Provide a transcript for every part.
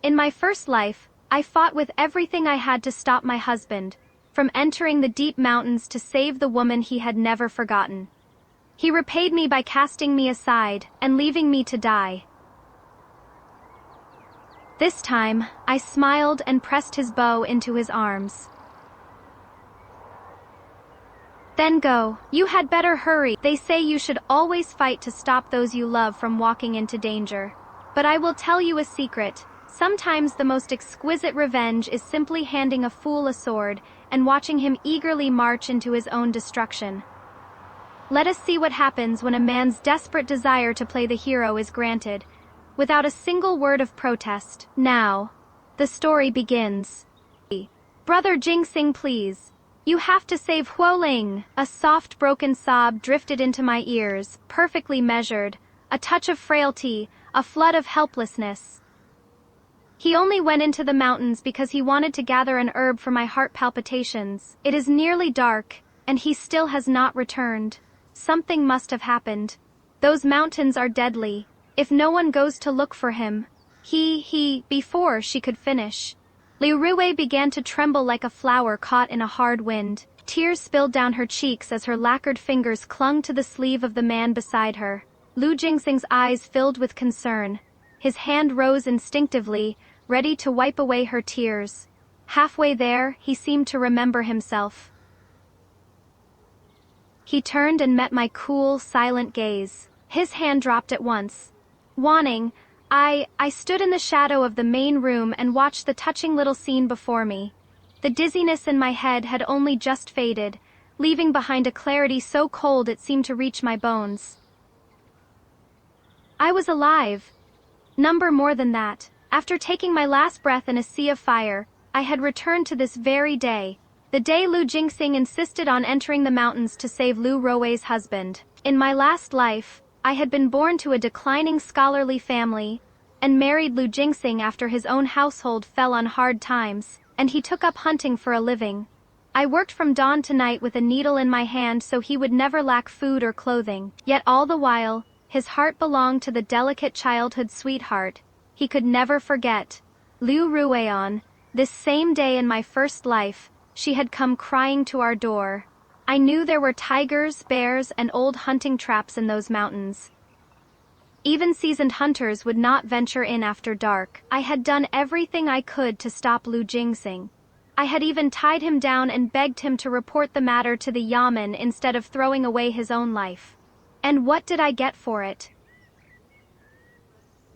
In my first life, I fought with everything I had to stop my husband from entering the deep mountains to save the woman he had never forgotten. He repaid me by casting me aside and leaving me to die. This time, I smiled and pressed his bow into his arms. Then go. You had better hurry. They say you should always fight to stop those you love from walking into danger. But I will tell you a secret. Sometimes the most exquisite revenge is simply handing a fool a sword and watching him eagerly march into his own destruction. Let us see what happens when a man's desperate desire to play the hero is granted, without a single word of protest. Now, the story begins. Brother Jingsing, please. You have to save Huoling. A soft broken sob drifted into my ears, perfectly measured, a touch of frailty, a flood of helplessness. He only went into the mountains because he wanted to gather an herb for my heart palpitations. It is nearly dark, and he still has not returned. Something must have happened. Those mountains are deadly. If no one goes to look for him, before she could finish. Liu Rui began to tremble like a flower caught in a hard wind. Tears spilled down her cheeks as her lacquered fingers clung to the sleeve of the man beside her. Lu Jingsing's eyes filled with concern. His hand rose instinctively, ready to wipe away her tears. Halfway there, he seemed to remember himself. He turned and met my cool, silent gaze. His hand dropped at once. Waning, I stood in the shadow of the main room and watched the touching little scene before me. The dizziness in my head had only just faded, leaving behind a clarity so cold it seemed to reach my bones. I was alive. More than that. After taking my last breath in a sea of fire, I had returned to this very day. The day Lu Jingsing insisted on entering the mountains to save Lu Rui's husband. In my last life, I had been born to a declining scholarly family, and married Lu Jingsing after his own household fell on hard times, and he took up hunting for a living. I worked from dawn to night with a needle in my hand so he would never lack food or clothing. Yet all the while, his heart belonged to the delicate childhood sweetheart he could never forget, Liu Ruian. This same day in my first life, she had come crying to our door. I knew there were tigers, bears, and old hunting traps in those mountains. Even seasoned hunters would not venture in after dark. I had done everything I could to stop Lu Jingsing. I had even tied him down and begged him to report the matter to the yamen instead of throwing away his own life. And what did I get for it?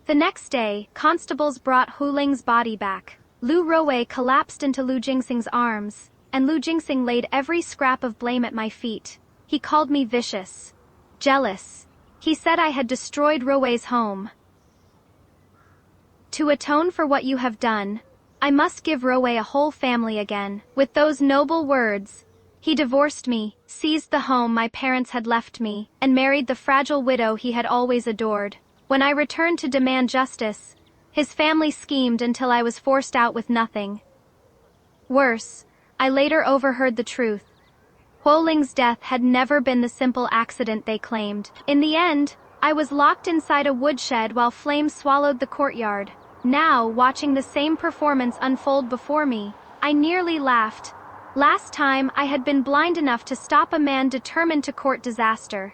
The next day, constables brought Huling's body back. Lu Rui collapsed into Lu Jingsing's arms, and Lu Jingsing laid every scrap of blame at my feet. He called me vicious, jealous. He said I had destroyed Rui's home. To atone for what you have done, I must give Rui a whole family again. With those noble words, he divorced me, seized the home my parents had left me, and married the fragile widow he had always adored. When I returned to demand justice, his family schemed until I was forced out with nothing. Worse, I later overheard the truth. Huoling's death had never been the simple accident they claimed. In the end, I was locked inside a woodshed while flames swallowed the courtyard. Now, watching the same performance unfold before me, I nearly laughed. Last time, I had been blind enough to stop a man determined to court disaster.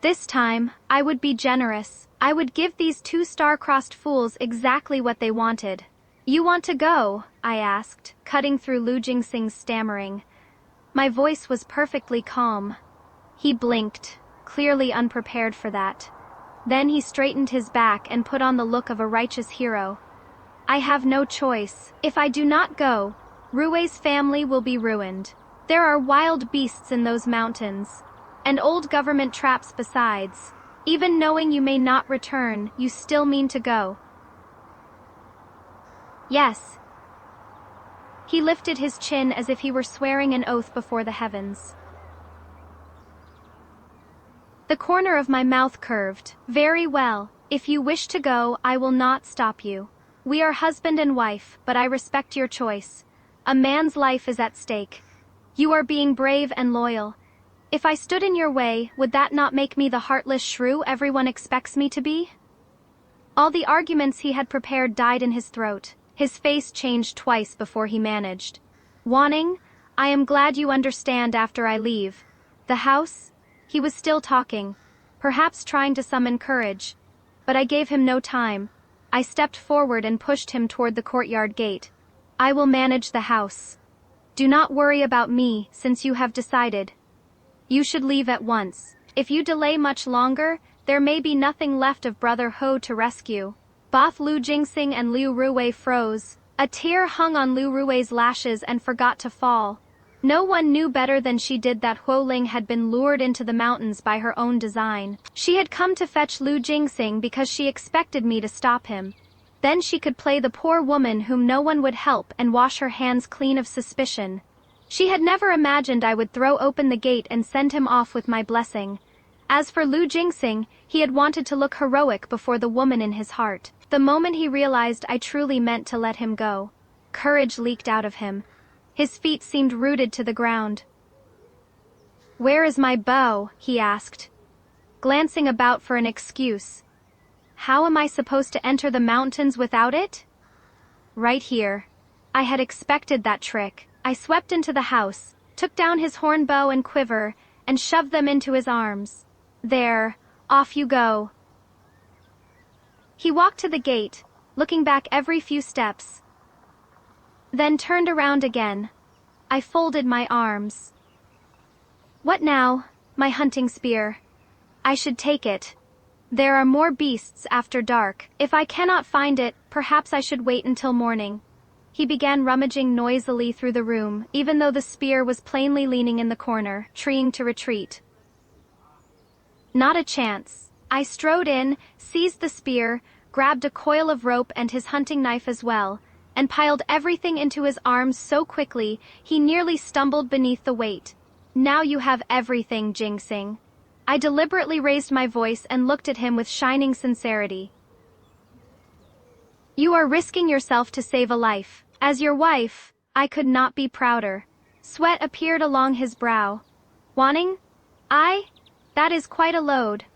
This time, I would be generous. I would give these two star-crossed fools exactly what they wanted. You want to go? I asked, cutting through Lu Jingsing's stammering. My voice was perfectly calm. He blinked, clearly unprepared for that. Then he straightened his back and put on the look of a righteous hero. I have no choice. If I do not go, Rui's family will be ruined. There are wild beasts in those mountains, and old government traps besides. Even knowing you may not return, you still mean to go. Yes. He lifted his chin as if he were swearing an oath before the heavens. The corner of my mouth curved. Very well. If you wish to go, I will not stop you. We are husband and wife, but I respect your choice. A man's life is at stake. You are being brave and loyal. If I stood in your way, would that not make me the heartless shrew everyone expects me to be? All the arguments he had prepared died in his throat. His face changed twice before he managed. "Wanting, I am glad you understand after I leave. The house?" He was still talking, perhaps trying to summon courage. But I gave him no time. I stepped forward and pushed him toward the courtyard gate. "I will manage the house. Do not worry about me, since you have decided. You should leave at once. If you delay much longer, there may be nothing left of Brother He to rescue." Both Lu Jingxing and Liu Ruwei froze. A tear hung on Liu Ruwei's lashes and forgot to fall. No one knew better than she did that Huo Ling had been lured into the mountains by her own design. She had come to fetch Lu Jingxing because she expected me to stop him. Then she could play the poor woman whom no one would help and wash her hands clean of suspicion. She had never imagined I would throw open the gate and send him off with my blessing. As for Lu Jingxing, he had wanted to look heroic before the woman in his heart. The moment he realized I truly meant to let him go, courage leaked out of him. His feet seemed rooted to the ground. "Where is my bow?" he asked, glancing about for an excuse. "How am I supposed to enter the mountains without it?" "Right here." I had expected that trick. I swept into the house, took down his horn bow and quiver, and shoved them into his arms. "There, off you go." He walked to the gate, looking back every few steps, then turned around again. I folded my arms. "What now?" "My hunting spear. I should take it. There are more beasts after dark. If I cannot find it, perhaps I should wait until morning." He began rummaging noisily through the room, even though the spear was plainly leaning in the corner, trying to retreat. Not a chance. I strode in, seized the spear, grabbed a coil of rope and his hunting knife as well, and piled everything into his arms so quickly he nearly stumbled beneath the weight. "Now you have everything, Jingxing." I deliberately raised my voice and looked at him with shining sincerity. "You are risking yourself to save a life. As your wife, I could not be prouder." Sweat appeared along his brow. "Wanting? That is quite a load.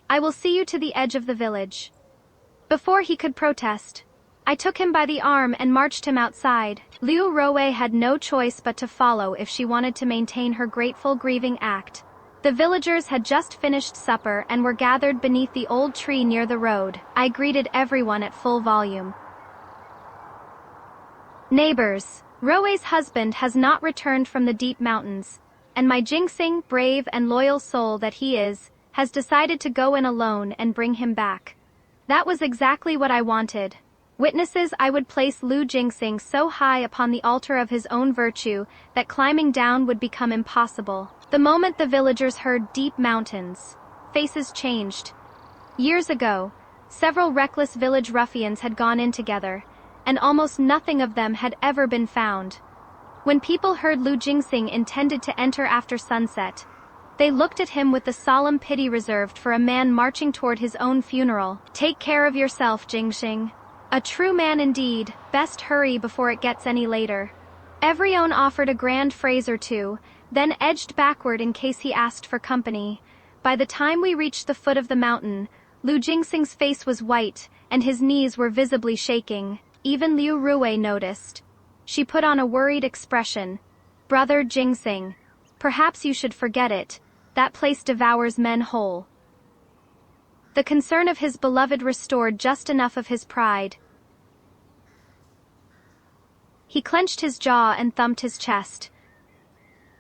I will see you to the edge of the village." Before he could protest, I took him by the arm and marched him outside. Liu Ruwei had no choice but to follow if she wanted to maintain her grateful grieving act. The villagers had just finished supper and were gathered beneath the old tree near the road. I greeted everyone at full volume. "Neighbors, Ruwei's husband has not returned from the deep mountains, and my Jingxing, brave and loyal soul that he is, has decided to go in alone and bring him back. That was exactly what I wanted. Witnesses, I would place Lu Jingxing so high upon the altar of his own virtue that climbing down would become impossible." The moment the villagers heard deep mountains, faces changed. Years ago, several reckless village ruffians had gone in together, and almost nothing of them had ever been found. When people heard Lu Jingxing intended to enter after sunset, they looked at him with the solemn pity reserved for a man marching toward his own funeral. "Take care of yourself, Jingxing. A true man indeed, best hurry before it gets any later." Everyone offered a grand phrase or two, then edged backward in case he asked for company. By the time we reached the foot of the mountain, Lu Jingxing's face was white, and his knees were visibly shaking. Even Liu Ruwei noticed. She put on a worried expression. "Brother Jingxing, perhaps you should forget it. That place devours men whole." The concern of his beloved restored just enough of his pride. He clenched his jaw and thumped his chest.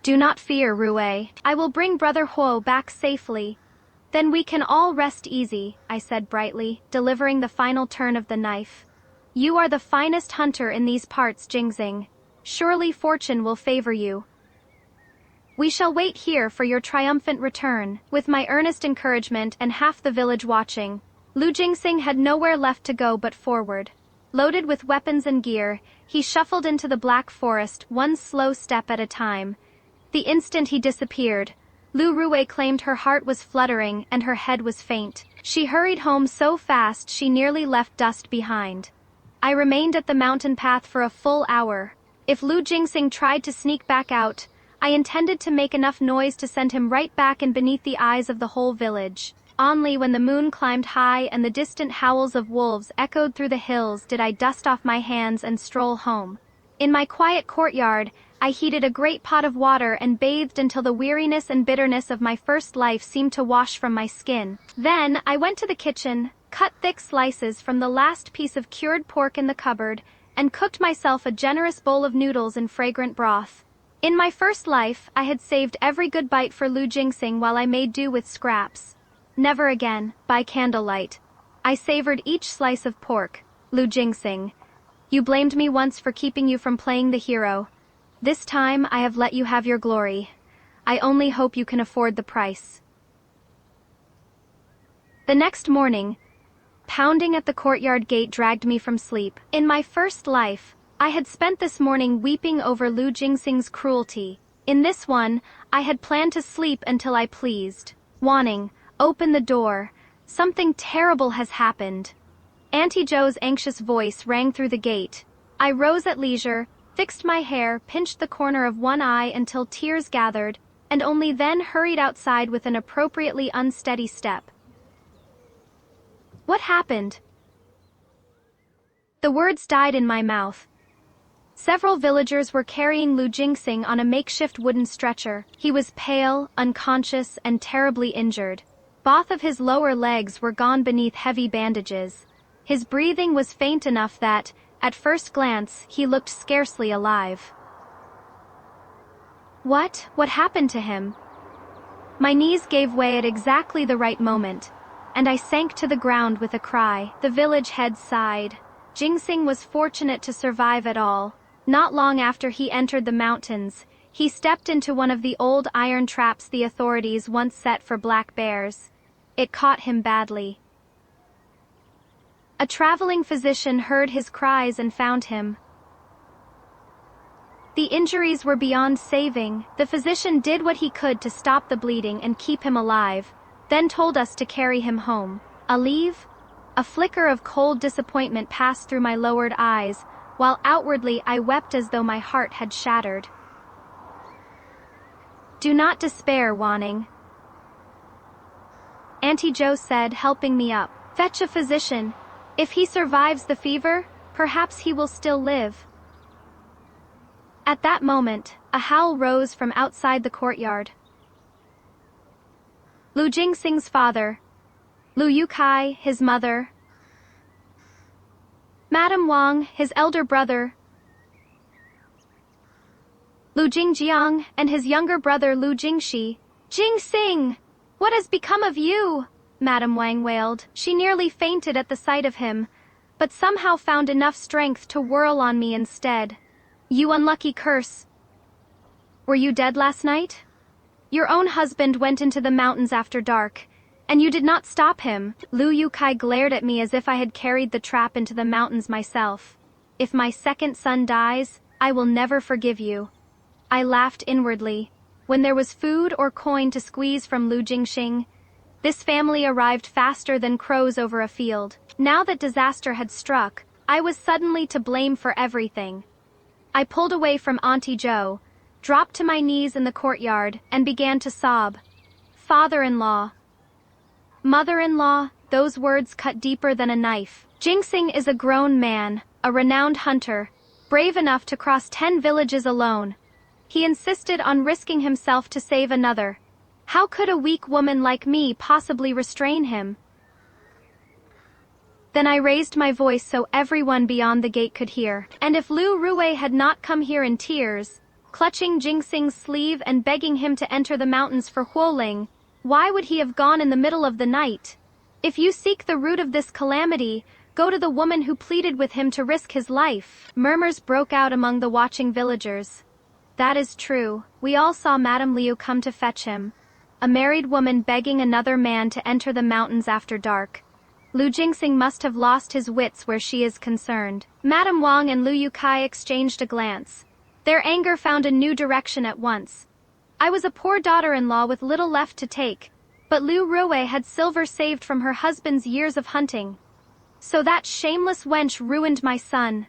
"Do not fear, Ruwei. I will bring Brother Huo back safely. Then we can all rest easy," I said brightly, delivering the final turn of the knife. "You are the finest hunter in these parts, Jingxing. Surely fortune will favor you. We shall wait here for your triumphant return." With my earnest encouragement and half the village watching, Lu Jingxing had nowhere left to go but forward. Loaded with weapons and gear, he shuffled into the black forest, one slow step at a time. The instant he disappeared, Liu Ruwei claimed her heart was fluttering and her head was faint. She hurried home so fast she nearly left dust behind. I remained at the mountain path for a full hour. If Lu Jingxing tried to sneak back out, I intended to make enough noise to send him right back in beneath the eyes of the whole village. Only when the moon climbed high and the distant howls of wolves echoed through the hills did I dust off my hands and stroll home. In my quiet courtyard, I heated a great pot of water and bathed until the weariness and bitterness of my first life seemed to wash from my skin. Then, I went to the kitchen, cut thick slices from the last piece of cured pork in the cupboard, and cooked myself a generous bowl of noodles and fragrant broth. In my first life, I had saved every good bite for Lu Jingsing while I made do with scraps. Never again, by candlelight. I savored each slice of pork. Lu Jingsing. You blamed me once for keeping you from playing the hero. This time, I have let you have your glory. I only hope you can afford the price. The next morning, pounding at the courtyard gate dragged me from sleep. In my first life, I had spent this morning weeping over Lu Jingsing's cruelty. In this one, I had planned to sleep until I pleased. Warning, open the door. Something terrible has happened. Auntie Joe's anxious voice rang through the gate. I rose at leisure, fixed my hair, pinched the corner of one eye until tears gathered, and only then hurried outside with an appropriately unsteady step. What happened? The words died in my mouth. Several villagers were carrying Lu Jingsing on a makeshift wooden stretcher. He was pale, unconscious, and terribly injured. Both of his lower legs were gone beneath heavy bandages. His breathing was faint enough that, at first glance, he looked scarcely alive. What happened to him? My knees gave way at exactly the right moment, and I sank to the ground with a cry. The village head sighed. Jingsing was fortunate to survive at all. Not long after he entered the mountains, he stepped into one of the old iron traps the authorities once set for black bears. It caught him badly. A traveling physician heard his cries and found him. The injuries were beyond saving. The physician did what he could to stop the bleeding and keep him alive, then told us to carry him home. Alive? A flicker of cold disappointment passed through my lowered eyes, while outwardly I wept as though my heart had shattered. Do not despair, Wanning, Auntie Joe said, helping me up. Fetch a physician. If he survives the fever, perhaps he will still live. At that moment, a howl rose from outside the courtyard. Lu Jingsing's father, Lu Yukai, his mother, Madame Wang, his elder brother, Lu Jingjiang, and his younger brother Lu Jingxi. Jingsing! What has become of you? Madame Wang wailed. She nearly fainted at the sight of him, but somehow found enough strength to whirl on me instead. You unlucky curse. Were you dead last night? Your own husband went into the mountains after dark, and you did not stop him. Lu Yukai glared at me as if I had carried the trap into the mountains myself. If my second son dies, I will never forgive you. I laughed inwardly. When there was food or coin to squeeze from Lu Jingxing, this family arrived faster than crows over a field. Now that disaster had struck, I was suddenly to blame for everything. I pulled away from Auntie Joe, dropped to my knees in the courtyard, and began to sob. Father-in-law. Mother-in-law, those words cut deeper than a knife. Jingsing is a grown man, a renowned hunter, brave enough to cross 10 villages alone. He insisted on risking himself to save another. How could a weak woman like me possibly restrain him? Then I raised my voice so everyone beyond the gate could hear. And if Lu Rui had not come here in tears, clutching Jingsing's sleeve and begging him to enter the mountains for Huoling, why would he have gone in the middle of the night? If you seek the root of this calamity, go to the woman who pleaded with him to risk his life. Murmurs broke out among the watching villagers. That is true. We all saw Madame Liu come to fetch him. A married woman begging another man to enter the mountains after dark. Lu Jingsing must have lost his wits where she is concerned. Madame Wang and Lu Yukai exchanged a glance. Their anger found a new direction at once. I was a poor daughter-in-law with little left to take, but Lu Rui had silver saved from her husband's years of hunting. So that shameless wench ruined my son.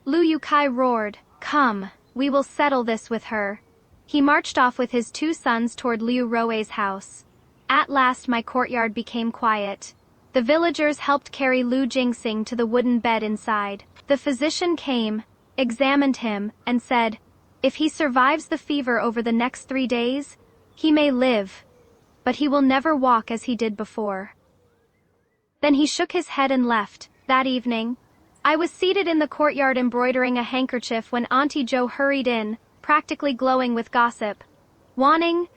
Lu Yukai roared. Come, we will settle this with her. He marched off with his 2 sons toward Liu Rui's house. At last my courtyard became quiet. The villagers helped carry Lu Jingsing to the wooden bed inside. The physician came, examined him, and said, "If he survives the fever over the next 3 days, he may live, but he will never walk as he did before." Then he shook his head and left. That evening, I was seated in the courtyard embroidering a handkerchief when Auntie Jo hurried in, practically glowing with gossip. "Wanning,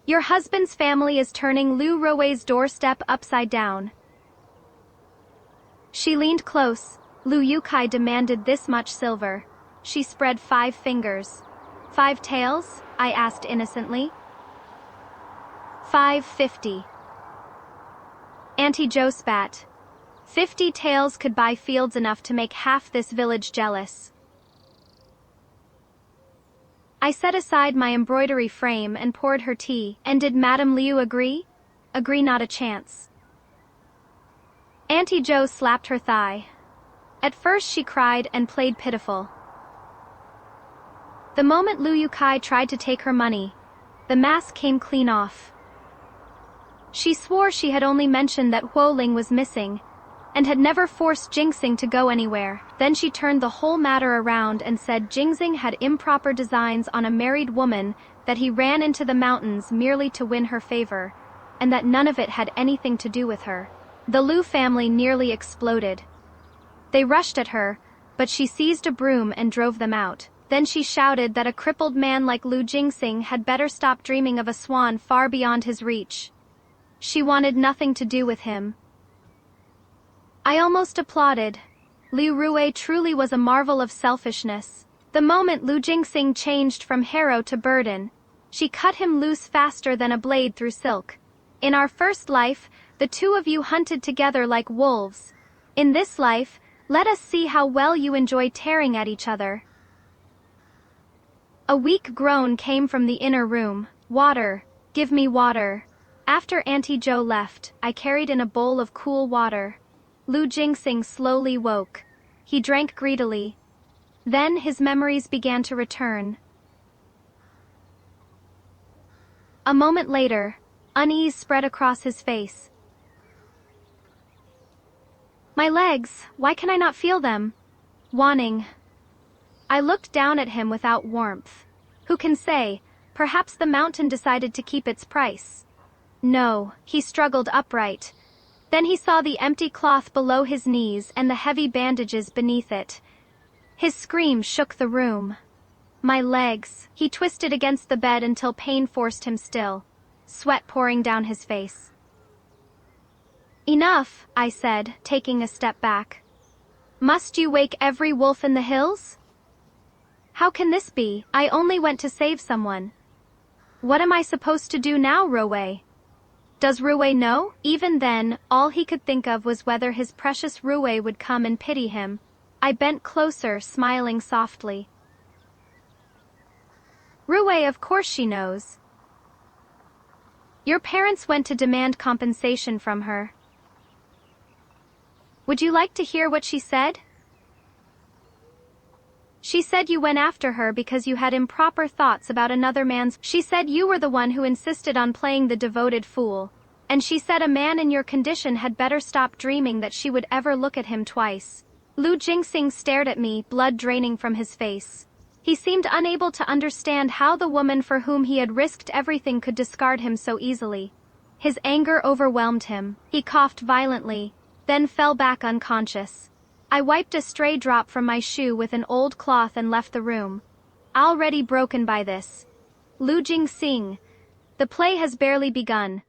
your husband's family is turning Liu Rui's doorstep upside down." She leaned close. Liu Yukai demanded this much silver. She spread 5 fingers. 5 taels? I asked innocently. 550. Auntie Jo spat. 50 taels could buy fields enough to make half this village jealous. I set aside my embroidery frame and poured her tea. "And did Madame Liu agree?" "Agree not a chance." Auntie Jo slapped her thigh. At first she cried and played pitiful. The moment Liu Yukai tried to take her money, the mask came clean off. She swore she had only mentioned that Huoling was missing, and had never forced Jingsing to go anywhere. Then she turned the whole matter around and said Jingsing had improper designs on a married woman, that he ran into the mountains merely to win her favor, and that none of it had anything to do with her. The Liu family nearly exploded. They rushed at her, but she seized a broom and drove them out. Then she shouted that a crippled man like Liu Jingsing had better stop dreaming of a swan far beyond his reach. She wanted nothing to do with him. I almost applauded. Liu Rui truly was a marvel of selfishness. The moment Liu Jingsing changed from hero to burden, she cut him loose faster than a blade through silk. "In our first life, the 2 of you hunted together like wolves. In this life, let us see how well you enjoy tearing at each other." A weak groan came from the inner room. "Water. Give me water." After Auntie Jo left, I carried in a bowl of cool water. Liu Jingsing slowly woke. He drank greedily. Then his memories began to return. A moment later, unease spread across his face. "My legs, why can I not feel them?" "Wanning." I looked down at him without warmth. Who can say, perhaps the mountain decided to keep its price. No, he struggled upright. Then he saw the empty cloth below his knees and the heavy bandages beneath it. His scream shook the room. "My legs." He twisted against the bed until pain forced him still, sweat pouring down his face. "Enough," I said, taking a step back. "Must you wake every wolf in the hills?" "How can this be? I only went to save someone." "What am I supposed to do now, Rui?" "Does Rui know?" Even then, all he could think of was whether his precious Rui would come and pity him. I bent closer, smiling softly. "Rui, of course she knows. Your parents went to demand compensation from her. Would you like to hear what she said?" "She said you went after her because you had improper thoughts about another man's. She said you were the one who insisted on playing the devoted fool. And she said a man in your condition had better stop dreaming that she would ever look at him twice." Liu Jingsing stared at me, blood draining from his face. He seemed unable to understand how the woman for whom he had risked everything could discard him so easily. His anger overwhelmed him. He coughed violently, then fell back unconscious. I wiped a stray drop from my shoe with an old cloth and left the room, already broken by this. Liu Jingsing. The play has barely begun.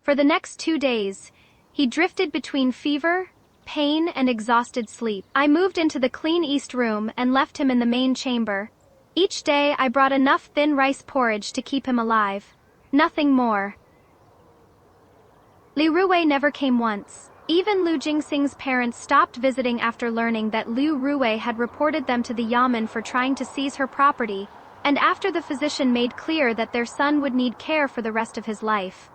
For the next 2 days, he drifted between fever, pain, and exhausted sleep. I moved into the clean east room and left him in the main chamber. Each day I brought enough thin rice porridge to keep him alive. Nothing more. Liu Rui never came once. Even Liu Jingsing's parents stopped visiting after learning that Liu Rui had reported them to the yamen for trying to seize her property, and after the physician made clear that their son would need care for the rest of his life.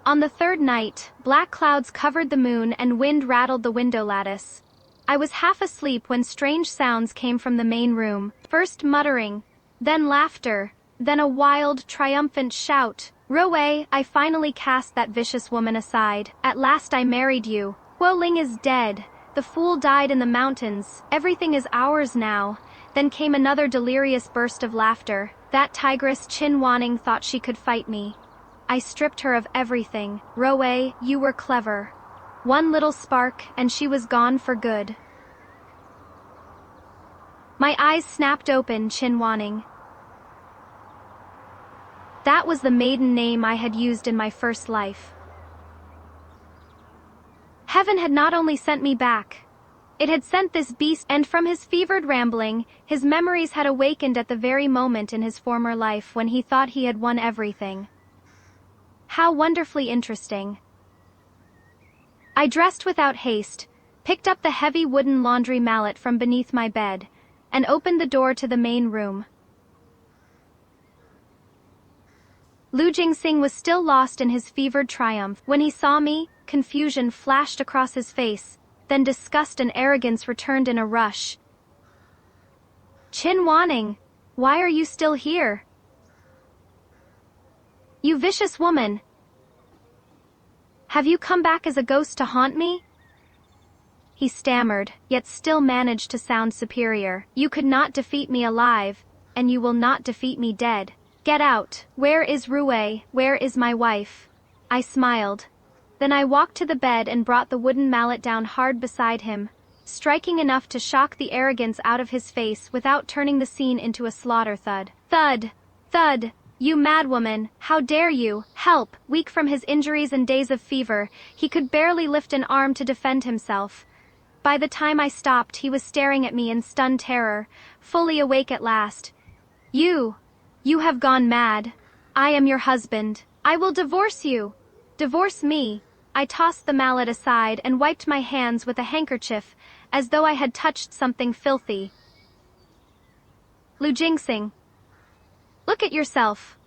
On the 3rd night, black clouds covered the moon and wind rattled the window lattice. I was half asleep when strange sounds came from the main room, first muttering, then laughter, then a wild, triumphant shout. Roe, I finally cast that vicious woman aside. At last I married you. Guo Ling is dead. The fool died in the mountains. Everything is ours now. Then came another delirious burst of laughter. That tigress Qin Wanning thought she could fight me. I stripped her of everything. Roe, you were clever. One little spark, and she was gone for good. My eyes snapped open, Qin Wanning. That was the maiden name I had used in my first life. Heaven had not only sent me back, it had sent this beast, and from his fevered rambling, his memories had awakened at the very moment in his former life when he thought he had won everything. How wonderfully interesting. I dressed without haste, picked up the heavy wooden laundry mallet from beneath my bed, and opened the door to the main room. Lu Jingxing was still lost in his fevered triumph. When he saw me, confusion flashed across his face, then disgust and arrogance returned in a rush. Qin Wanning, why are you still here? You vicious woman! Have you come back as a ghost to haunt me? He stammered, yet still managed to sound superior. You could not defeat me alive, and you will not defeat me dead. Get out. Where is Rue? Where is my wife? I smiled. Then I walked to the bed and brought the wooden mallet down hard beside him, striking enough to shock the arrogance out of his face without turning the scene into a slaughter thud. Thud! Thud! You madwoman, how dare you? Help! Weak from his injuries and days of fever, he could barely lift an arm to defend himself. By the time I stopped, he was staring at me in stunned terror, fully awake at last. You have gone mad. I am your husband. I will divorce you. Divorce me. I tossed the mallet aside and wiped my hands with a handkerchief, as though I had touched something filthy. Lu Jingxing. Look at yourself.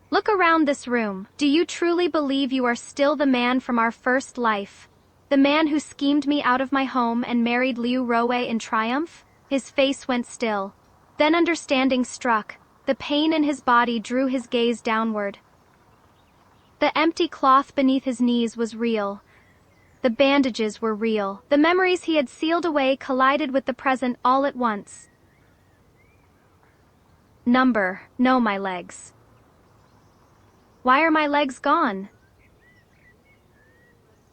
Look around this room. Do you truly believe you are still the man from our first life? The man who schemed me out of my home and married Liu Roe in triumph? His face went still. Then understanding struck. The pain in his body drew his gaze downward. The empty cloth beneath his knees was real. The bandages were real. The memories he had sealed away collided with the present all at once. No, my legs. Why are my legs gone?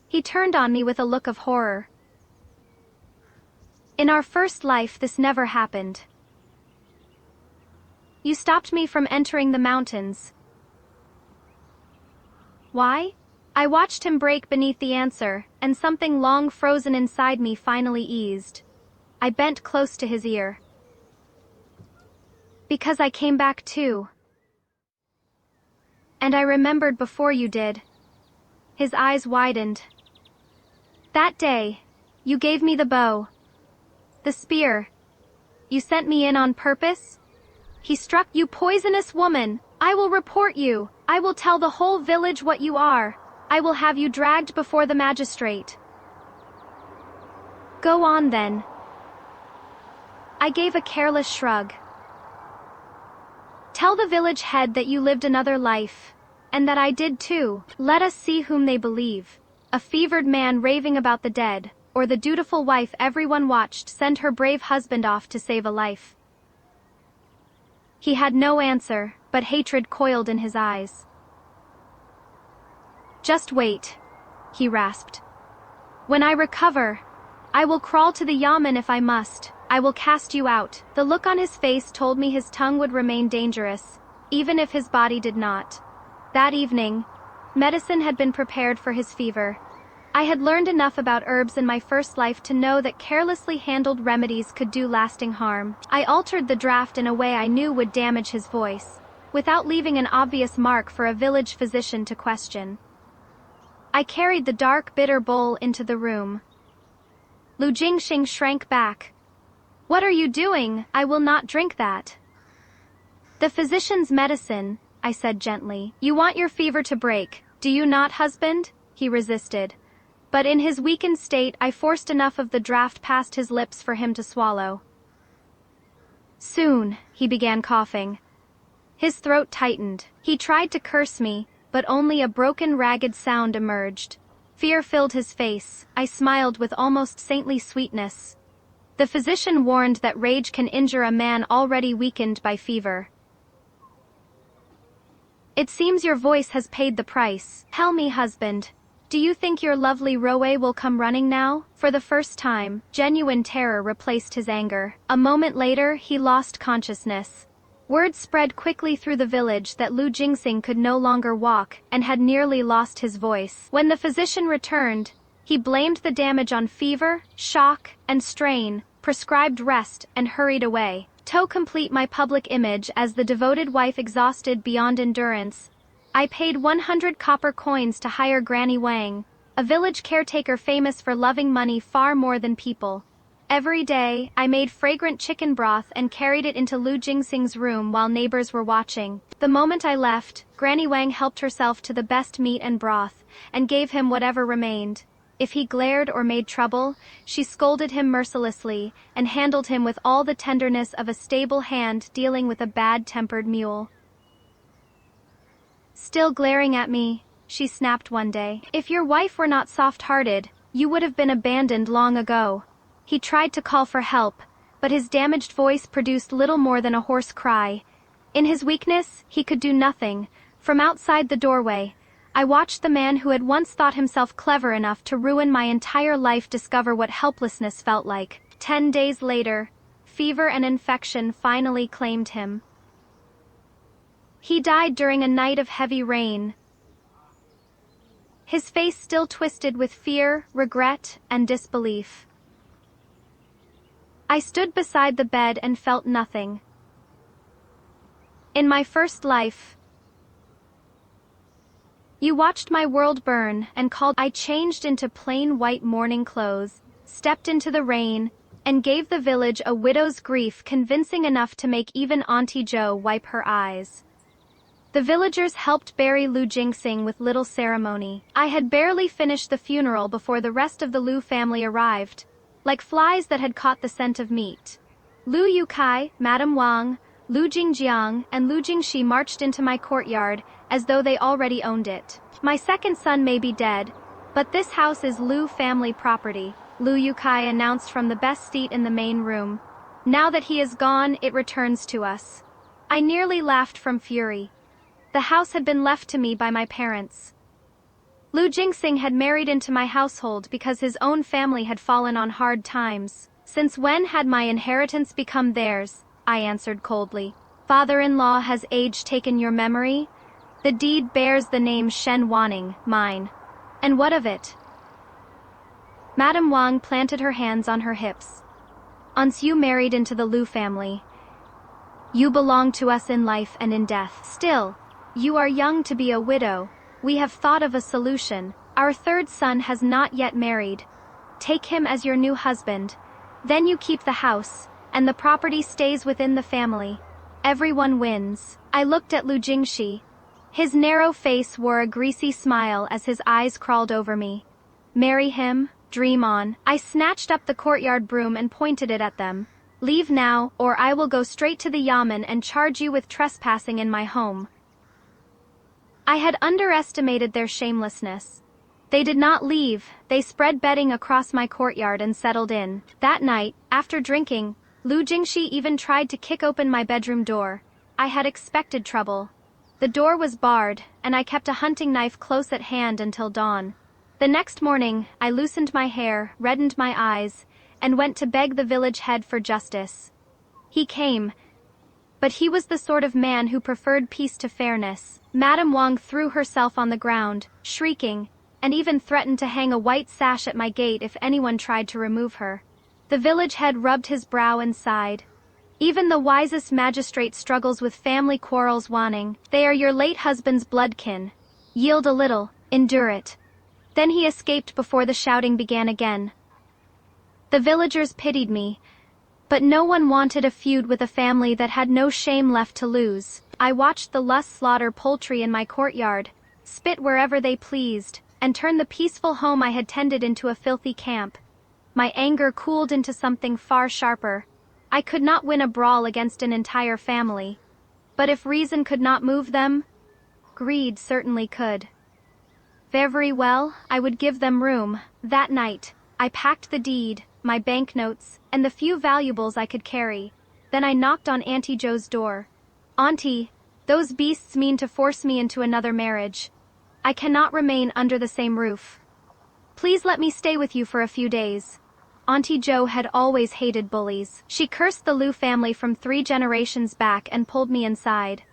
He turned on me with a look of horror. In our first life this never happened. You stopped me from entering the mountains. Why? I watched him break beneath the answer, and something long frozen inside me finally eased. I bent close to his ear. Because I came back too. And I remembered before you did. His eyes widened. That day, you gave me the bow. The spear. You sent me in on purpose? He struck. You poisonous woman! I will report you! I will tell the whole village what you are! I will have you dragged before the magistrate. Go on then. I gave a careless shrug. Tell the village head that you lived another life, and that I did too. Let us see whom they believe. A fevered man raving about the dead, or the dutiful wife everyone watched send her brave husband off to save a life. He had no answer, but hatred coiled in his eyes. Just wait, he rasped. When I recover, I will crawl to the yamen if I must. I will cast you out. The look on his face told me his tongue would remain dangerous, even if his body did not. That evening, medicine had been prepared for his fever. I had learned enough about herbs in my first life to know that carelessly handled remedies could do lasting harm. I altered the draft in a way I knew would damage his voice, without leaving an obvious mark for a village physician to question. I carried the dark, bitter bowl into the room. Lu Jingxing shrank back. What are you doing? I will not drink that. The physician's medicine, I said gently. You want your fever to break, do you not, husband? He resisted. But in his weakened state I forced enough of the draught past his lips for him to swallow. Soon, he began coughing. His throat tightened. He tried to curse me, but only a broken, ragged sound emerged. Fear filled his face. I smiled with almost saintly sweetness. The physician warned that rage can injure a man already weakened by fever. It seems your voice has paid the price. Tell me, husband, do you think your lovely Roe will come running now? For the first time, genuine terror replaced his anger. A moment later, he lost consciousness. Word spread quickly through the village that Lu Jingsing could no longer walk and had nearly lost his voice. When the physician returned, he blamed the damage on fever, shock, and strain, prescribed rest, and hurried away. To complete my public image as the devoted wife exhausted beyond endurance, I paid 100 copper coins to hire Granny Wang, a village caretaker famous for loving money far more than people. Every day, I made fragrant chicken broth and carried it into Lu Jingsing's room while neighbors were watching. The moment I left, Granny Wang helped herself to the best meat and broth, and gave him whatever remained. If he glared or made trouble, she scolded him mercilessly, and handled him with all the tenderness of a stable hand dealing with a bad-tempered mule. Still glaring at me, she snapped one day. If your wife were not soft-hearted, you would have been abandoned long ago. He tried to call for help, but his damaged voice produced little more than a hoarse cry. In his weakness, he could do nothing. From outside the doorway, I watched the man who had once thought himself clever enough to ruin my entire life discover what helplessness felt like. 10 days later, fever and infection finally claimed him. He died during a night of heavy rain, his face still twisted with fear, regret, and disbelief. I stood beside the bed and felt nothing. In my first life, you watched my world burn and called. I changed into plain white mourning clothes, stepped into the rain, and gave the village a widow's grief convincing enough to make even Auntie Jo wipe her eyes. The villagers helped bury Lu Jingsing with little ceremony. I had barely finished the funeral before the rest of the Lu family arrived, like flies that had caught the scent of meat. Lu Yukai, Madame Wang, Lu Jingjiang, and Lu Jingxi marched into my courtyard as though they already owned it. My second son may be dead, but this house is Lu family property, Lu Yukai announced from the best seat in the main room. Now that he is gone, it returns to us. I nearly laughed from fury. The house had been left to me by my parents. Lu Jingsing had married into my household because his own family had fallen on hard times. Since when had my inheritance become theirs? I answered coldly. Father-in-law has age taken your memory? The deed bears the name Shen Wanning, mine. And what of it? Madame Wang planted her hands on her hips. Once you married into the Lu family, you belong to us in life and in death. Still, you are young to be a widow. We have thought of a solution. Our third son has not yet married. Take him as your new husband. Then you keep the house, and the property stays within the family. Everyone wins. I looked at Lu Jingxi. His narrow face wore a greasy smile as his eyes crawled over me. Marry him, dream on. I snatched up the courtyard broom and pointed it at them. Leave now, or I will go straight to the yamen and charge you with trespassing in my home. I had underestimated their shamelessness. They did not leave. They spread bedding across my courtyard and settled in. That night, after drinking, Lu Jingxi even tried to kick open my bedroom door. I had expected trouble. The door was barred, and I kept a hunting knife close at hand until dawn. The next morning, I loosened my hair, reddened my eyes, and went to beg the village head for justice. He came, but he was the sort of man who preferred peace to fairness. Madame Wang threw herself on the ground, shrieking, and even threatened to hang a white sash at my gate if anyone tried to remove her. The village head rubbed his brow and sighed. Even the wisest magistrate struggles with family quarrels. Wanning, they are your late husband's bloodkin. Yield a little, endure it. Then he escaped before the shouting began again. The villagers pitied me, but no one wanted a feud with a family that had no shame left to lose. I watched the Lus slaughter poultry in my courtyard, spit wherever they pleased, and turn the peaceful home I had tended into a filthy camp. My anger cooled into something far sharper. I could not win a brawl against an entire family. But if reason could not move them, greed certainly could. Very well, I would give them room. That night, I packed the deed, my banknotes, and the few valuables I could carry. Then I knocked on Auntie Joe's door. Auntie, those beasts mean to force me into another marriage. I cannot remain under the same roof. Please let me stay with you for a few days. Auntie Joe had always hated bullies. She cursed the Liu family from 3 generations back and pulled me inside.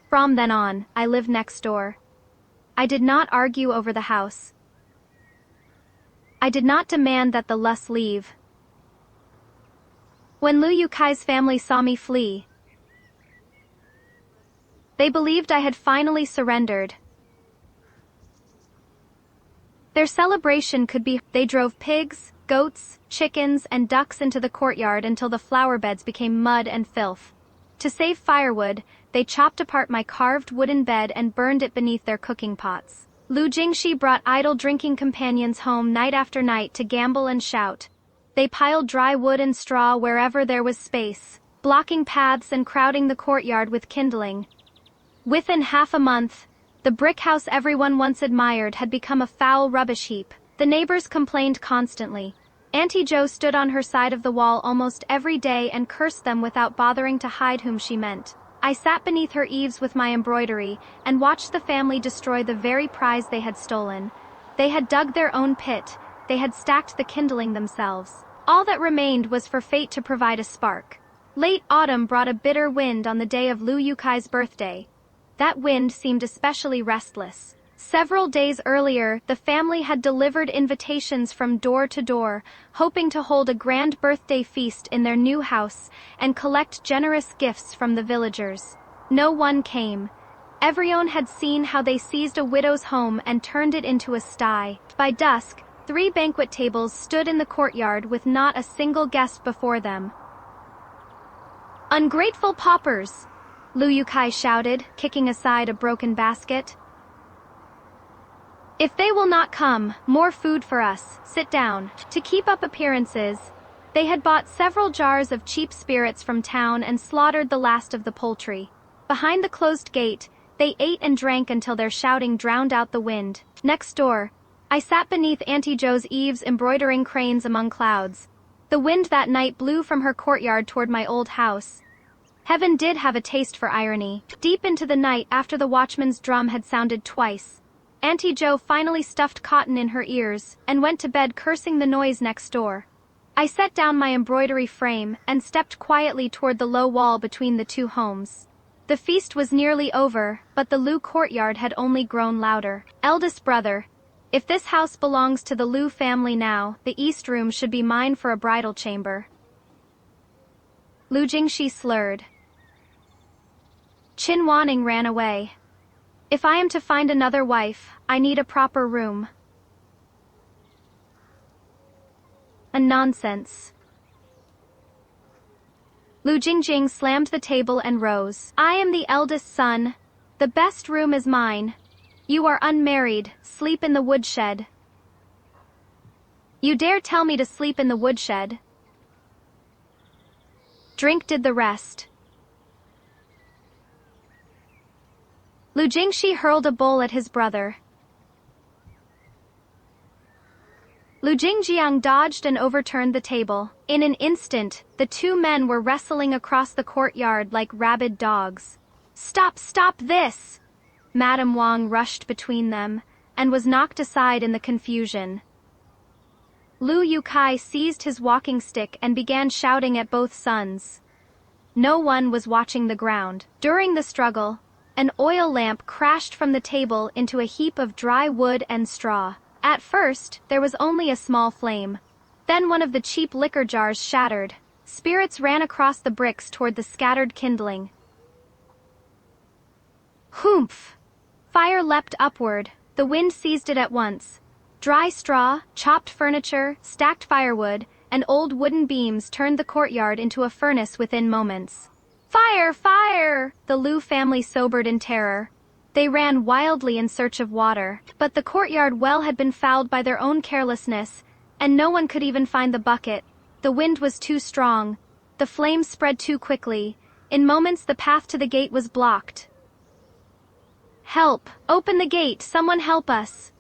From then on, I lived next door. I did not argue over the house. I did not demand that the Lus leave. When Liu Yukai's family saw me flee, they believed I had finally surrendered. Their celebration could be, they drove pigs, goats, chickens, and ducks into the courtyard until the flower beds became mud and filth. To save firewood, they chopped apart my carved wooden bed and burned it beneath their cooking pots. Lu Jingxi brought idle drinking companions home night after night to gamble and shout. They piled dry wood and straw wherever there was space, blocking paths and crowding the courtyard with kindling. Within half a month, the brick house everyone once admired had become a foul rubbish heap. The neighbors complained constantly. Auntie Joe stood on her side of the wall almost every day and cursed them without bothering to hide whom she meant. I sat beneath her eaves with my embroidery and watched the family destroy the very prize they had stolen. They had dug their own pit, they had stacked the kindling themselves. All that remained was for fate to provide a spark. Late autumn brought a bitter wind on the day of Liu Yukai's birthday. That wind seemed especially restless. Several days earlier, the family had delivered invitations from door to door, hoping to hold a grand birthday feast in their new house and collect generous gifts from the villagers. No one came. Everyone had seen how they seized a widow's home and turned it into a sty. By dusk, 3 banquet tables stood in the courtyard with not a single guest before them. "Ungrateful paupers!" Liu Yukai shouted, kicking aside a broken basket. "If they will not come, more food for us, sit down." To keep up appearances, they had bought several jars of cheap spirits from town and slaughtered the last of the poultry. Behind the closed gate, they ate and drank until their shouting drowned out the wind. Next door, I sat beneath Auntie Joe's eaves embroidering cranes among clouds. The wind that night blew from her courtyard toward my old house. Heaven did have a taste for irony. Deep into the night after the watchman's drum had sounded twice, Auntie Joe finally stuffed cotton in her ears and went to bed cursing the noise next door. I set down my embroidery frame and stepped quietly toward the low wall between the 2 homes. The feast was nearly over, but the Liu courtyard had only grown louder. "Eldest brother, if this house belongs to the Liu family now, the east room should be mine for a bridal chamber." Lu Jingxi slurred. Qin Wanning ran away. "If I am to find another wife, I need a proper room." A nonsense. Lu Jingjing slammed the table and rose. "I am the eldest son. The best room is mine. You are unmarried, sleep in the woodshed." "You dare tell me to sleep in the woodshed?" "Drink did the rest." Lu Jingxi hurled a bowl at his brother. Lu Jingjiang dodged and overturned the table. In an instant, the 2 men were wrestling across the courtyard like rabid dogs. "Stop, stop this!" Madame Wang rushed between them, and was knocked aside in the confusion. Liu Yukai seized his walking stick and began shouting at both sons. No one was watching the ground. During the struggle, an oil lamp crashed from the table into a heap of dry wood and straw. At first, there was only a small flame. Then one of the cheap liquor jars shattered. Spirits ran across the bricks toward the scattered kindling. Humph! Fire leapt upward. The wind seized it at once. Dry straw, chopped furniture, stacked firewood, and old wooden beams turned the courtyard into a furnace within moments. "Fire! Fire!" The Liu family sobered in terror. They ran wildly in search of water, but the courtyard well had been fouled by their own carelessness, and no one could even find the bucket. The wind was too strong. The flames spread too quickly, In moments the path to the gate was blocked. "Help! Open the gate! Someone help us!"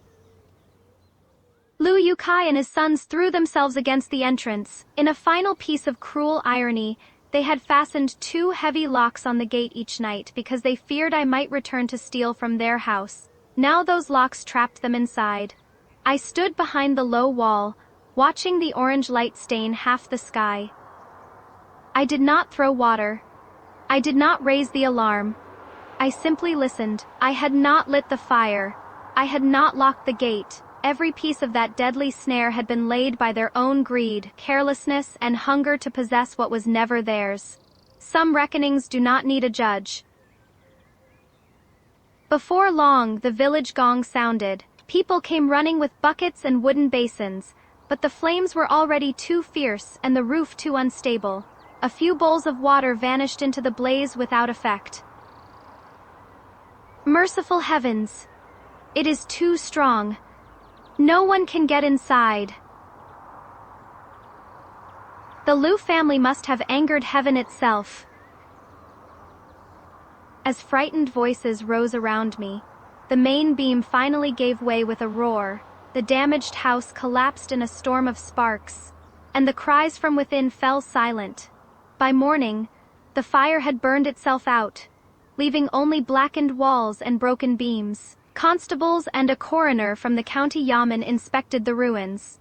Liu Yukai and his sons threw themselves against the entrance. In a final piece of cruel irony, they had fastened 2 heavy locks on the gate each night because they feared I might return to steal from their house. Now those locks trapped them inside. I stood behind the low wall, watching the orange light stain half the sky. I did not throw water. I did not raise the alarm. I simply listened. I had not lit the fire. I had not locked the gate. Every piece of that deadly snare had been laid by their own greed, carelessness, and hunger to possess what was never theirs. Some reckonings do not need a judge. Before long, the village gong sounded. People came running with buckets and wooden basins, but the flames were already too fierce and the roof too unstable. A few bowls of water vanished into the blaze without effect. Merciful heavens! It is too strong. No one can get inside. The Liu family must have angered heaven itself. As frightened voices rose around me, the main beam finally gave way with a roar. The damaged house collapsed in a storm of sparks, and the cries from within fell silent. By morning, the fire had burned itself out, leaving only blackened walls and broken beams. Constables and a coroner from the county yamen inspected the ruins.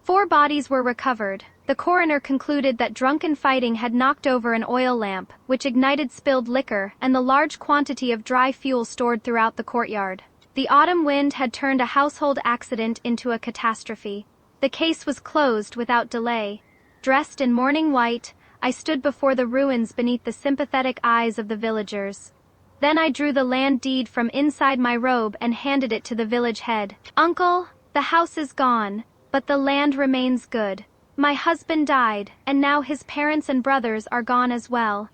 4 bodies were recovered. The coroner concluded that drunken fighting had knocked over an oil lamp, which ignited spilled liquor and the large quantity of dry fuel stored throughout the courtyard. The autumn wind had turned a household accident into a catastrophe. The case was closed without delay. Dressed in mourning white, I stood before the ruins beneath the sympathetic eyes of the villagers. Then I drew the land deed from inside my robe and handed it to the village head. "Uncle, the house is gone, but the land remains good. My husband died, and now his parents and brothers are gone as well.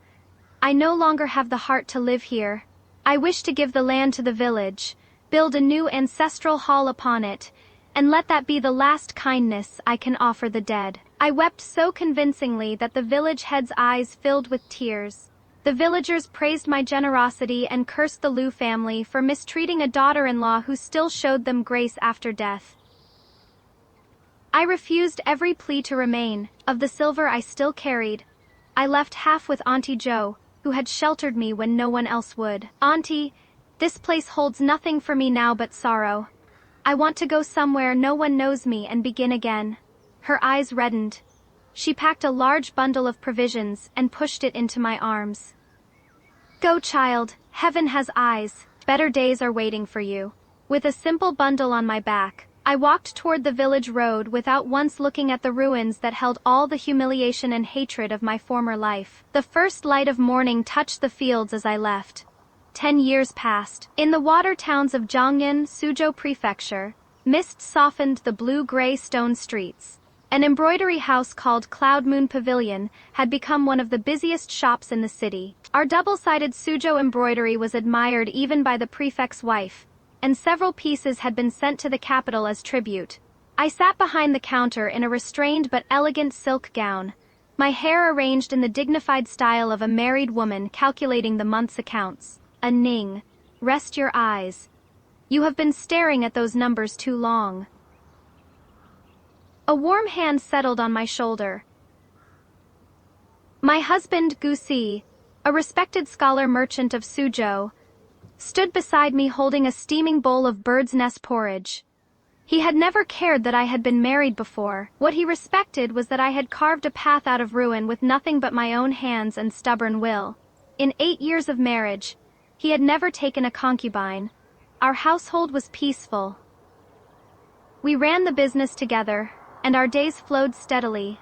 I no longer have the heart to live here. I wish to give the land to the village, build a new ancestral hall upon it, and let that be the last kindness I can offer the dead." I wept so convincingly that the village head's eyes filled with tears. The villagers praised my generosity and cursed the Liu family for mistreating a daughter-in-law who still showed them grace after death. I refused every plea to remain. Of the silver I still carried, I left half with Auntie Jo, who had sheltered me when no one else would. "Auntie, this place holds nothing for me now but sorrow. I want to go somewhere no one knows me and begin again." Her eyes reddened. She packed a large bundle of provisions and pushed it into my arms. "Go, child, heaven has eyes. Better days are waiting for you." With a simple bundle on my back, I walked toward the village road without once looking at the ruins that held all the humiliation and hatred of my former life. The first light of morning touched the fields as I left. 10 years passed. In the water towns of Jiangnan, Suzhou Prefecture, mist softened the blue-gray stone streets. An embroidery house called Cloud Moon Pavilion had become one of the busiest shops in the city. Our double-sided Suzhou embroidery was admired even by the prefect's wife, and several pieces had been sent to the capital as tribute. I sat behind the counter in a restrained but elegant silk gown, my hair arranged in the dignified style of a married woman calculating the month's accounts. "Ning, rest your eyes. You have been staring at those numbers too long." A warm hand settled on my shoulder. My husband, Gusi, a respected scholar merchant of Suzhou, stood beside me holding a steaming bowl of bird's nest porridge. He had never cared that I had been married before. What he respected was that I had carved a path out of ruin with nothing but my own hands and stubborn will. In 8 years of marriage, he had never taken a concubine. Our household was peaceful. We ran the business together, and our days flowed steadily.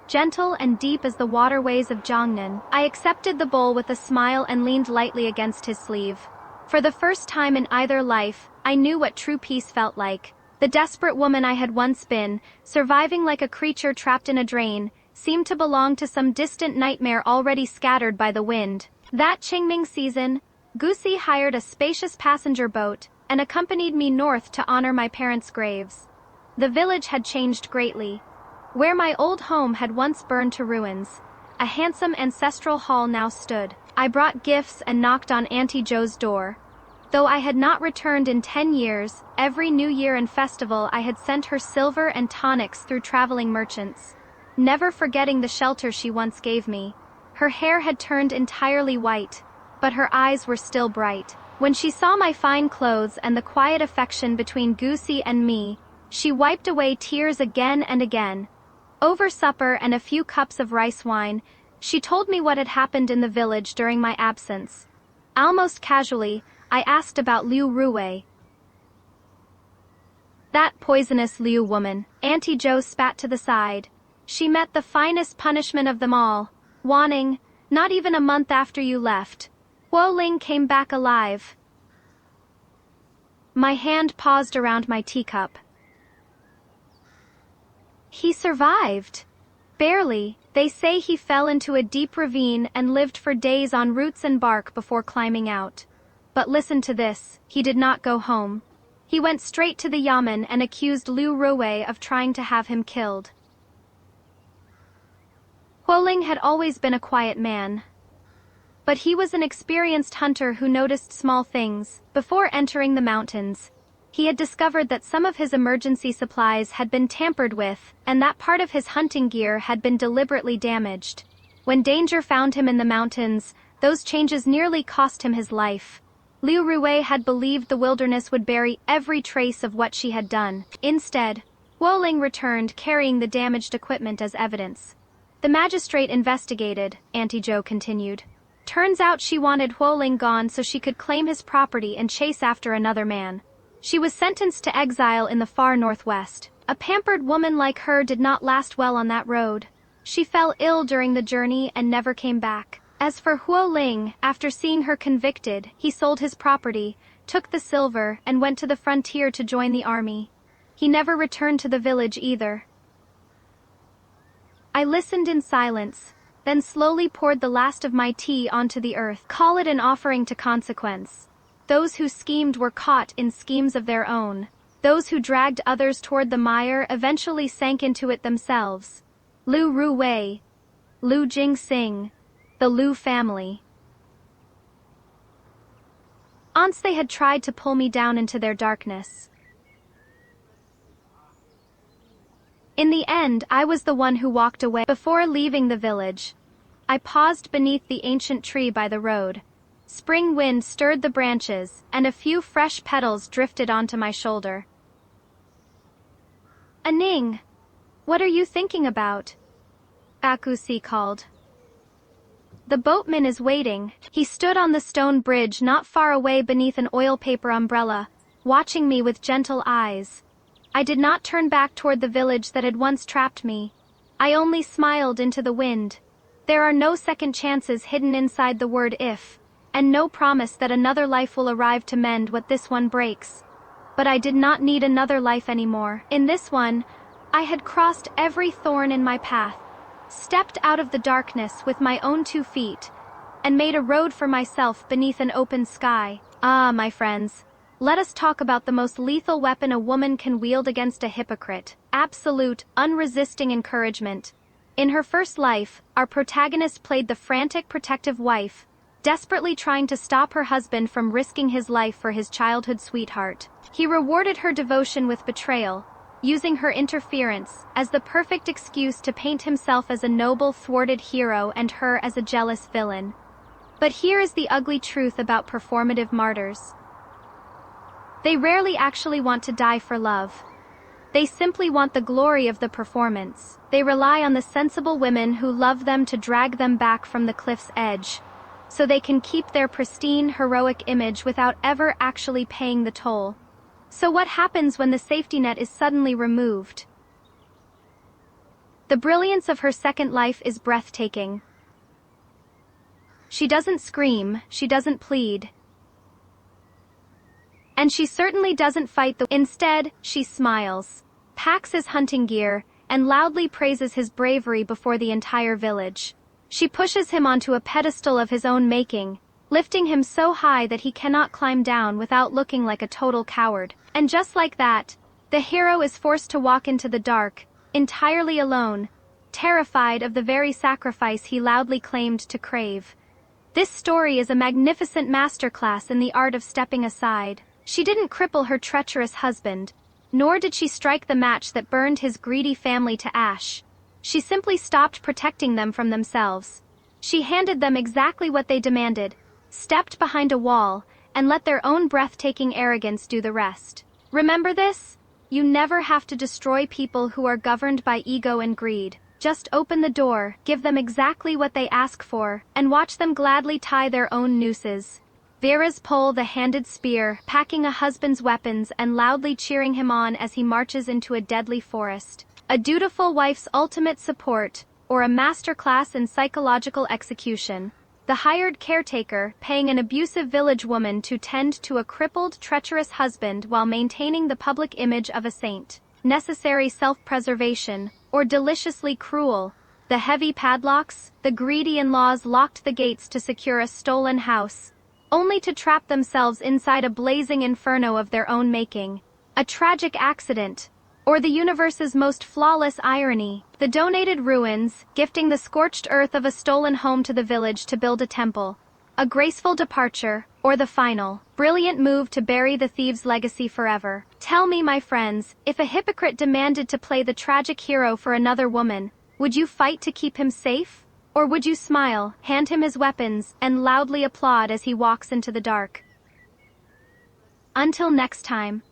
Gentle and deep as the waterways of Jiangnan, I accepted the bowl with a smile and leaned lightly against his sleeve. For the first time in either life, I knew what true peace felt like. The desperate woman I had once been, surviving like a creature trapped in a drain, seemed to belong to some distant nightmare already scattered by the wind. That Qingming season, Gusi hired a spacious passenger boat and accompanied me north to honor my parents' graves. The village had changed greatly. Where my old home had once burned to ruins, a handsome ancestral hall now stood. I brought gifts and knocked on Auntie Joe's door. Though I had not returned in 10 years, every New Year and festival I had sent her silver and tonics through traveling merchants, never forgetting the shelter she once gave me. Her hair had turned entirely white, but her eyes were still bright. When she saw my fine clothes and the quiet affection between Goosey and me, she wiped away tears again and again. Over supper and a few cups of rice wine, she told me what had happened in the village during my absence. Almost casually, I asked about Liu Ruwei. That poisonous Liu woman, Auntie Joe spat to the side. She met the finest punishment of them all. Wanning, not even a month after you left, Huo Ling came back alive. My hand paused around my teacup. He survived. Barely. They say he fell into a deep ravine and lived for days on roots and bark before climbing out. But listen to this, he did not go home. He went straight to the yamen and accused Liu Ruwei of trying to have him killed. Huo Ling had always been a quiet man, but he was an experienced hunter who noticed small things. Before entering the mountains, he had discovered that some of his emergency supplies had been tampered with, and that part of his hunting gear had been deliberately damaged. When danger found him in the mountains, those changes nearly cost him his life. Liu Ruwei had believed the wilderness would bury every trace of what she had done. Instead, Huo Ling returned carrying the damaged equipment as evidence. The magistrate investigated, Auntie Joe continued. Turns out she wanted Huo Ling gone so she could claim his property and chase after another man. She was sentenced to exile in the far northwest. A pampered woman like her did not last well on that road. She fell ill during the journey and never came back. As for Huo Ling, after seeing her convicted, he sold his property, took the silver, and went to the frontier to join the army. He never returned to the village either. I listened in silence, then slowly poured the last of my tea onto the earth. Call it an offering to consequence. Those who schemed were caught in schemes of their own. Those who dragged others toward the mire eventually sank into it themselves. Liu Ruwei, Liu Jingxing, the Liu family. Once they had tried to pull me down into their darkness. In the end, I was the one who walked away. Before leaving the village, I paused beneath the ancient tree by the road. Spring wind stirred the branches, and a few fresh petals drifted onto my shoulder. Aning, what are you thinking about? Akusi called. The boatman is waiting. He stood on the stone bridge not far away beneath an oil paper umbrella, watching me with gentle eyes. I did not turn back toward the village that had once trapped me. I only smiled into the wind. There are no second chances hidden inside the word if, and no promise that another life will arrive to mend what this one breaks. But I did not need another life anymore. In this one, I had crossed every thorn in my path, stepped out of the darkness with my own 2 feet, and made a road for myself beneath an open sky. Ah, my friends, let us talk about the most lethal weapon a woman can wield against a hypocrite: absolute, unresisting encouragement. In her first life, our protagonist played the frantic protective wife, desperately trying to stop her husband from risking his life for his childhood sweetheart. He rewarded her devotion with betrayal, using her interference as the perfect excuse to paint himself as a noble, thwarted hero and her as a jealous villain. But here is the ugly truth about performative martyrs. They rarely actually want to die for love. They simply want the glory of the performance. They rely on the sensible women who love them to drag them back from the cliff's edge, so they can keep their pristine, heroic image without ever actually paying the toll. So what happens when the safety net is suddenly removed? The brilliance of her second life is breathtaking. She doesn't scream, she doesn't plead. And she certainly doesn't fight Instead, she smiles, packs his hunting gear, and loudly praises his bravery before the entire village. She pushes him onto a pedestal of his own making, lifting him so high that he cannot climb down without looking like a total coward. And just like that, the hero is forced to walk into the dark, entirely alone, terrified of the very sacrifice he loudly claimed to crave. This story is a magnificent masterclass in the art of stepping aside. She didn't cripple her treacherous husband, nor did she strike the match that burned his greedy family to ash. She simply stopped protecting them from themselves. She handed them exactly what they demanded, stepped behind a wall, and let their own breathtaking arrogance do the rest. Remember this? You never have to destroy people who are governed by ego and greed. Just open the door, give them exactly what they ask for, and watch them gladly tie their own nooses. Vera's pull the handed spear, packing a husband's weapons and loudly cheering him on as he marches into a deadly forest. A dutiful wife's ultimate support, or a masterclass in psychological execution. The hired caretaker, paying an abusive village woman to tend to a crippled, treacherous husband while maintaining the public image of a saint. Necessary self-preservation, or deliciously cruel. The heavy padlocks, the greedy in-laws locked the gates to secure a stolen house, only to trap themselves inside a blazing inferno of their own making. A tragic accident, or the universe's most flawless irony. The donated ruins, gifting the scorched earth of a stolen home to the village to build a temple. A graceful departure, or the final, brilliant move to bury the thieves' legacy forever. Tell me, my friends, if a hypocrite demanded to play the tragic hero for another woman, would you fight to keep him safe? Or would you smile, hand him his weapons, and loudly applaud as he walks into the dark? Until next time.